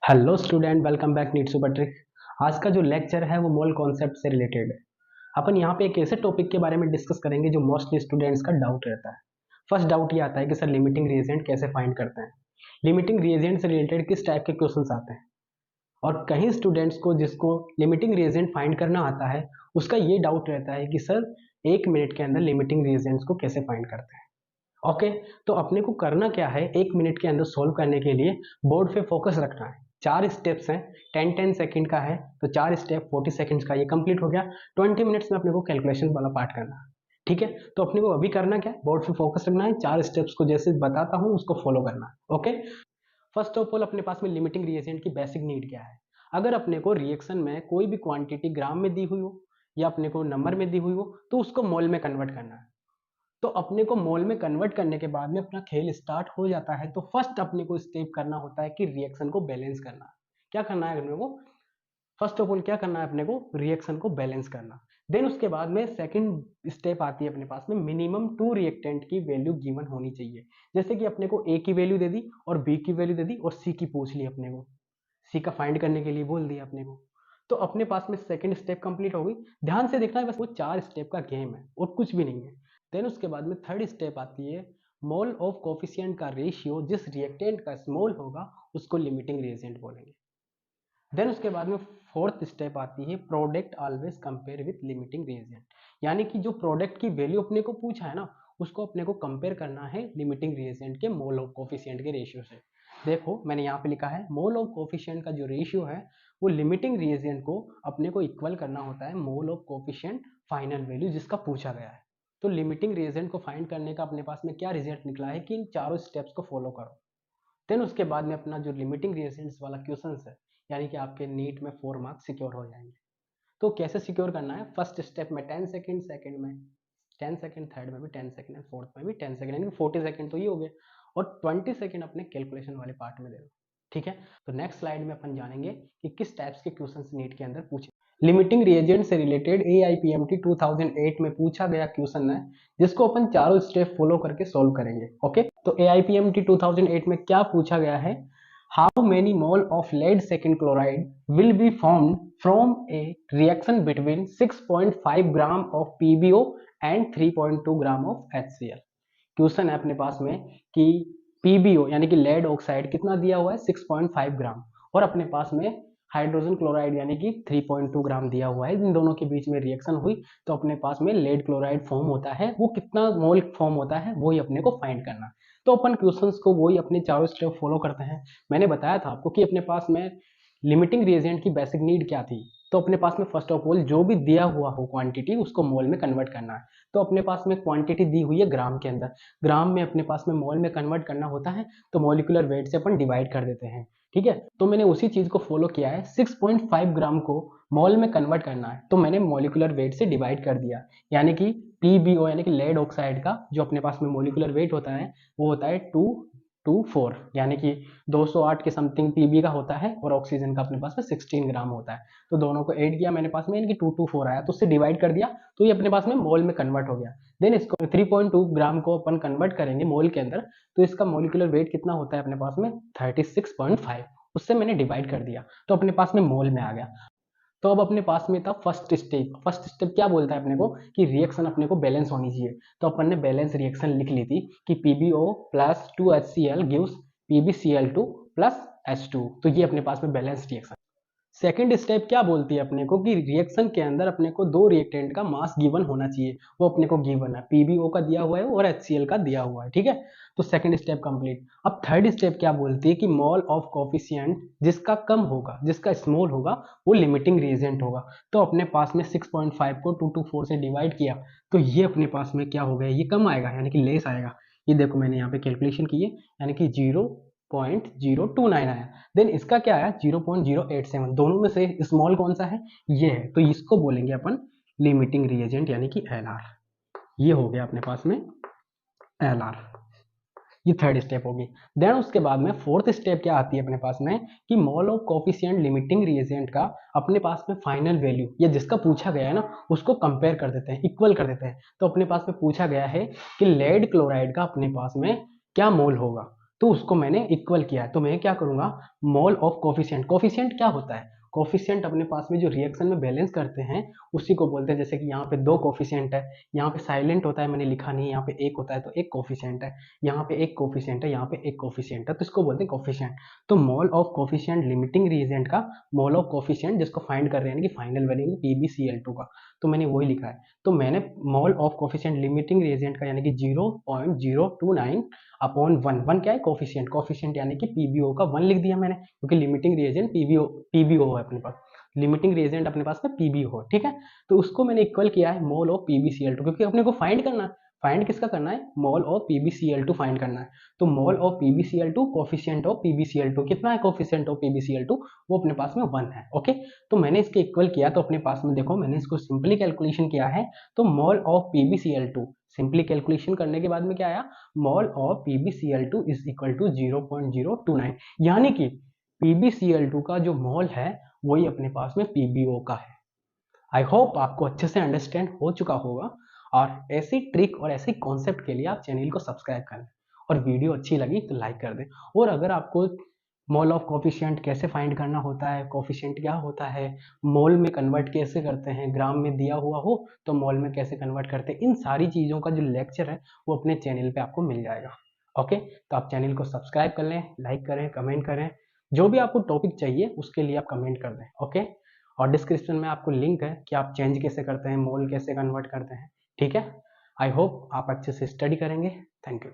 Hello student, welcome back NEET super trick. आज का जो लेक्चर है वो मोल कॉन्सेप्ट से रिलेटेड है। अपन यहाँ पे एक ऐसे टॉपिक के बारे में डिस्कस करेंगे जो मोस्टली स्टूडेंट्स का डाउट रहता है। फर्स्ट डाउट ये आता है कि सर लिमिटिंग रिएजेंट कैसे फाइंड करते हैं, लिमिटिंग रिएजेंट से रिलेटेड किस टाइप के क्वेश्चंस आते हैं। और कई स्टूडेंट्स को जिसको लिमिटिंग रिएजेंट फाइंड करना आता है उसका ये डाउट रहता है कि सर 1 मिनट के अंदर लिमिटिंग रिएजेंट्स को कैसे फाइंड करते हैं। ओके, तो अपने को करना क्या है, 1 मिनट के अंदर सोल्व करने के लिए बोर्ड पे फोकस रखना है। 4 स्टेप्स हैं, 10-10 सेकंड का है, तो 4 स्टेप 40 सेकंड्स का ये कंप्लीट हो गया। 20 मिनट्स में अपने को कैलकुलेशन वाला पार्ट करना है। ठीक है, तो अपने को अभी करना क्या है, बोर्ड पे फोकस रखना है, 4 स्टेप्स को जैसे बताता हूँ उसको फॉलो करना है। ओके, फर्स्ट ऑफ ऑल अपने पास में लिमिटिंग रिएजेंट की बेसिक नीड क्या है। अगर अपने को रिएक्शन में कोई भी क्वांटिटी ग्राम में दी हुई हो या अपने को नंबर में दी हुई हो तो उसको मोल में कन्वर्ट करना है। तो अपने को मोल में कन्वर्ट करने के बाद में अपना खेल स्टार्ट हो जाता है। तो फर्स्ट अपने को स्टेप करना होता है कि रिएक्शन को बैलेंस करना। क्या करना है अपने को, फर्स्ट ऑफ ऑल क्या करना है अपने को, रिएक्शन को बैलेंस करना। देन उसके बाद में सेकंड स्टेप आती है अपने पास में, मिनिमम 2 रिएक्टेंट की वैल्यू गिवन होनी चाहिए। जैसे कि अपने को ए की वैल्यू दे दी और बी की वैल्यू दे दी और सी की पूछ ली, अपने को सी का फाइंड करने के लिए बोल दिया अपने को। तो अपने पास में सेकंड स्टेप कंप्लीट हो गई। ध्यान से देखना है, बस वो 4 स्टेप का गेम है और कुछ भी नहीं है। देन उसके बाद में थर्ड स्टेप आती है, मोल ऑफ कोफिशिएंट का रेशियो जिस रिएक्टेंट का स्मॉल होगा उसको लिमिटिंग रिएजेंट बोलेंगे। देन उसके बाद में फोर्थ स्टेप आती है, product always compare with limiting reagent. यानी कि जो प्रोडक्ट की वैल्यू अपने को पूछा है ना उसको अपने को कंपेयर करना है लिमिटिंग रिएजेंट के मोल ऑफ कोफिशिएंट के रेशियो से। देखो मैंने यहाँ पे लिखा है, मोल ऑफ कोफिशिएंट का जो रेशियो है वो लिमिटिंग रिएजेंट को अपने को इक्वल करना होता है mole of coefficient final value जिसका पूछा गया है। तो लिमिटिंग रिएजेंट को फाइंड करने का अपने पास में क्या रिजल्ट निकला है कि इन चारों स्टेप्स को फॉलो करो। देन उसके बाद में अपना जो लिमिटिंग रिएजेंट्स वाला क्वेश्चन है, यानी कि आपके नीट में 4 मार्क्स सिक्योर हो जाएंगे। तो कैसे सिक्योर करना है, फर्स्ट स्टेप में 10 सेकंड, सेकंड में 10 सेकंड, थर्ड में भी 10 सेकंड एंड फोर्थ में भी 10 सेकंड, यानी 40 सेकंड तो ये हो गए। और 20 सेकंड अपने कैलकुलेशन वाले पार्ट में दे दो। ठीक है, तो नेक्स्ट स्लाइड में अपन जानेंगे कि किस टाइप्स के क्वेश्चंस नीट के अंदर पूछे। लिमिटिंग रिएजेंट से रिलेटेड AIPMT 2008 में पूछा गया क्वेश्चन है जिसको अपन चारों स्टेप फॉलो करके सॉल्व करेंगे। ओके, तो AIPMT 2008 में क्या पूछा गया है, how many mole of lead second chloride will be formed from a reaction between 6.5 gram of PbO and 3.2 gram of HCl। Question है अपने पास में कि PbO यानी कि लेड ऑक्साइड कितना दिया हुआ है, 6.5 ग्राम, और अपने पास में हाइड्रोजन क्लोराइड यानी कि 3.2 ग्राम दिया हुआ है। इन दोनों के बीच में रिएक्शन हुई तो अपने पास में लेड क्लोराइड फॉर्म होता है, वो कितना मोल फॉर्म होता है वही अपने को फाइंड करना। तो अपन क्वेश्चंस को वही अपने चारों स्टेप फॉलो करते हैं। मैंने बताया था आपको कि अपने पास में लिमिटिंग रिएजेंट की बेसिक नीड क्या थी। तो अपने पास में फर्स्ट ऑफ ऑल जो भी दिया हुआ हो क्वांटिटी उसको मोल में कन्वर्ट करना है। तो अपने पास में क्वांटिटी दी हुई है ग्राम के अंदर, ग्राम में अपने पास में मोल में कन्वर्ट करना होता है तो मॉलिक्यूलर वेट से अपन डिवाइड कर देते हैं। ठीक है, तो मैंने उसी चीज को फॉलो किया है, 6.5 ग्राम को मोल में कन्वर्ट करना है तो मैंने मॉलिक्यूलर वेट से डिवाइड कर दिया। यानी कि PbO यानी कि लेड ऑक्साइड का जो अपने पास में मॉलिक्यूलर वेट होता है वो होता है 224, यानी कि 208 के समथिंग Pb का होता है और ऑक्सीजन का अपने पास में 16 ग्राम होता है। तो दोनों को ऐड किया मैंने पास में, यानी कि 224 आया तो उससे डिवाइड कर दिया तो ये अपने पास में मोल में कन्वर्ट हो गया। देन इसको 3.2 ग्राम को अपन कन्वर्ट करेंगे मोल के अंदर तो इसका मॉलिक्यूलर वेट कितना होता है अपने पास में 36.5, उससे मैंने डिवाइड कर दिया तो अपने पास में मोल में आ गया। तो अब अपने पास में था फर्स्ट स्टेप। फर्स्ट स्टेप क्या बोलता है अपने को कि रिएक्शन अपने को बैलेंस होनी चाहिए। तो अपन ने बैलेंस रिएक्शन लिख ली थी कि PbO plus 2HCl gives PbCl2 plus H2। तो ये अपने पास में बैलेंस रिएक्शन। सेकेंड स्टेप क्या बोलती है अपने को कि रिएक्शन के अंदर अपने को 2 रिएक्टेंट का मास गिवन होना चाहिए। वो अपने को गिवन है, PbO का दिया हुआ है और HCl का दिया हुआ है। ठीक है, तो सेकंड स्टेप कंप्लीट। अब थर्ड स्टेप क्या बोलती है कि मोल ऑफ कोफिशिएंट जिसका कम होगा, जिसका स्मॉल होगा वो लिमिटिंग रिएजेंट होगा। तो अपने पास में 6.5 को 224 से डिवाइड किया तो ये अपने पास में क्या हो गया, ये कम आएगा यानी कि लेस आएगा। ये देखो मैंने यहाँ पे कैलकुलेशन की है, यानी कि 0.029 आया। देन इसका क्या आया 0.087। दोनों में से स्मॉल कौन सा है, ये है, तो इसको बोलेंगे अपन लिमिटिंग रिएजेंट यानी कि LR। ये हो गया अपने पास में LR, ये थर्ड स्टेप होगी। देन उसके बाद में फोर्थ स्टेप क्या आती है अपने पास में कि mole of coefficient limiting reagent का अपने पास में फाइनल वैल्यू या जिसका पूछा गया है ना उसको कंपेयर कर देते हैं, इक्वल कर देते हैं। तो अपने पास में पूछा गया है कि लेड क्लोराइड का अपने पास में क्या मोल होगा। तो उसको मैंने इक्वल किया है। तो मैं क्या करूँगा, मोल ऑफ कोफिशिएंट। कोफिशिएंट क्या होता है? कोफिशिएंट अपने पास में जो रिएक्शन में बैलेंस करते हैं उसी को बोलते हैं। जैसे कि यहाँ पे 2 कोफिशिएंट है, यहाँ पे साइलेंट होता है, मैंने लिखा नहीं है, यहाँ पे 1 होता है तो 1 कोफिशिएंट है, यहाँ पे 1 कोफिशिएंट है, यहाँ पे 1 कोफिशिएंट है, तो इसको बोलते हैं कोफिशिएंट। तो mole of coefficient limiting reagent का मोल ऑफ कोफिशिएंट जिसको फाइंड कर रहे हैं कि फाइनल वैल्यू PbCl2 का, तो मैंने वही लिखा है। तो मैंने mole of coefficient limiting reagent का यानी कि 0.029 अपॉन 1 क्या है? कोफिशिएंट। कोफिशिएंट यानी कि पीबीओ का 1 लिख दिया मैंने, क्योंकि लिमिटिंग रिएजेंट पीबीओ है अपने पास, लिमिटिंग रिएजेंट अपने पास में पीबीओ हो, ठीक है। तो उसको मैंने इक्वल किया है मोल ऑफ PbCl2, क्योंकि अपने को फाइंड करना है। फाइंड किसका करना है? मोल ऑफ PbCl2 फाइंड करना है। तो मोल of PbCl2 coefficient of PbCl2 कितना है? कोफिशिएंट ऑफ PbCl2 वो अपने पास में 1 है। ओके, तो मैंने इसके इक्वल किया, तो अपने पास में देखो मैंने इसको सिंपली कैलकुलेशन किया है। तो मोल ऑफ PbCl2 सिंपली कैलकुलेशन करने के बाद में क्या आया? Mole of PbCl2 is equal to 0.029, यानी कि PbCl2 का जो मोल है वही अपने पास में PbO का है। आई होप आपको अच्छे से अंडरस्टैंड हो चुका होगा, और ऐसी ट्रिक और ऐसे कॉन्सेप्ट के लिए आप चैनल को सब्सक्राइब कर लें, और वीडियो अच्छी लगी तो लाइक कर दें। और अगर आपको मोल ऑफ कोफिशिएंट कैसे फाइंड करना होता है, कोफिशिएंट क्या होता है, मोल में कन्वर्ट कैसे करते हैं, ग्राम में दिया हुआ हो तो मोल में कैसे कन्वर्ट करते हैं, इन सारी चीज़ों का जो लेक्चर है वो अपने चैनल पे आपको मिल जाएगा। ओके, तो आप चैनल को सब्सक्राइब कर लें, लाइक करें, कमेंट करें, जो भी आपको टॉपिक चाहिए उसके लिए आप कमेंट कर दें। ओके, और डिस्क्रिप्शन में आपको लिंक है कि आप चेंज कैसे करते हैं, मोल कैसे कन्वर्ट करते हैं, ठीक है। आई होप आप अच्छे से स्टडी करेंगे। Thank you.